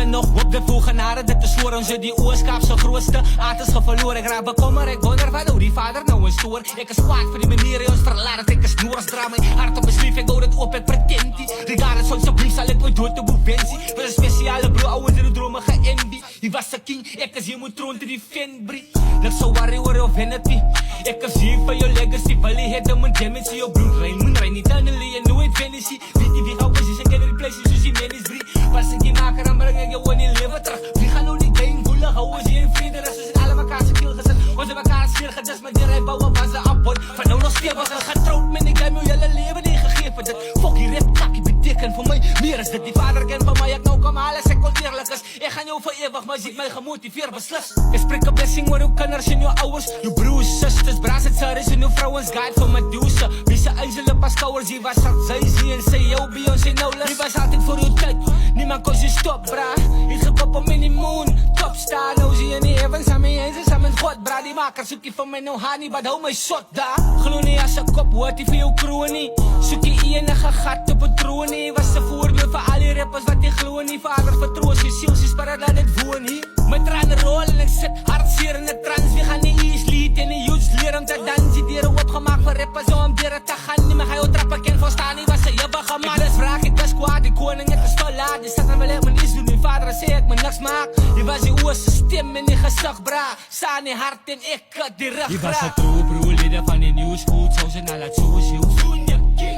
er nog op de vroege naren? Dit is voor ons die oorskaapse grootste aard is verloor. Ik raak bekommer, ik wonder van hoe die vader nou is stoor. Ik is kwaad voor die manier hij ons verlaat. Ik is noors dra mijn hart op mijn sleeve, ik hou het op, ik pretend die. Regardless van zijn brief zal ik nooit dood te boeventie. We een speciale bro, ouders in de dromen ge-envy. Die was de king, ik is hier moet troon te die fanbrie. Dat zou warrior of vanity. Ik is hier van je legacy, wil je het om mijn damage. Je bloed rein, mijn rein niet aan de lee en nooit fantasy. Weet die wie gaan precies en ken replace je zoals die man is drie. Pas ik die maker dan breng ik je gewoon in leven terug. Wie gaan nou niet denken, voelen, houden ze in vrede. Rest is in alle mekaar zijn keel gezet. Want ze mekaar is hier gedest met die rijbouwen van ze afbod. Van nou nog steeds was er getrouwd met ik heb mijn hele leven ingegeven. Dit fuck die rap kakkie betekent voor mij meer is dit. Die vader kent van mij, ik nou kom alles, ik kon eerlijk is. Ik ga jou voor eeuwig, maar ziet mij gemotiveerd beslist. Ik spreek een blessing voor uw kinders en uw ouders. Uw broers, zusters, braas het zaris en uw vrouwens guide voor Medusa. Wie ze eindelijk pas kouwers, die was dat zij zie en zij jou, Beyoncé Knowles. Die was altijd voor uw tijd, niemand kon je stop, bra. Ik gekop op minimoon, topstar. Nou zie je niet even samen eens en samen met God, bra. Die maker zoek je van mij nou honey, maar hou mij shot daar. Geloof niet als je kop wordt, die voor jou crew niet. Zoek je enige gat op het troon niet. Was ze voorbeeld voor al die rappers wat die gloeien niet. Vader vertrouwt je ziel, ze sparen dat het woon niet. Mijn tranen rollen, ik zit hartzeer in de trans. We gaan niet eens lied en de youths leren om te dansen. Dieren opgemaakt voor rappers om dieren te gaan. Niet meer ga je trappen, kan verstaan niet wat ze hebben gemaakt. Dus vraag ik was kwaad, die koning het is te laat. Die staat er wel echt mijn iets doen, die vader zei ik me niks maak. Die was die oorse stem in die gezicht, bra. Saan die hart en ik had die rug. Die was een true broer, leden van die new school. Zo zijn al het zoals you.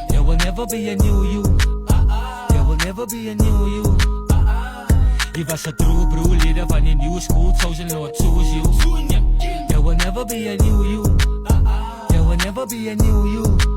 There will never be a new you. There will never be a new you. Die was een true broer, leden van die new school. Zo zijn al het zoals you. There will never be a new you. There will never be a new you.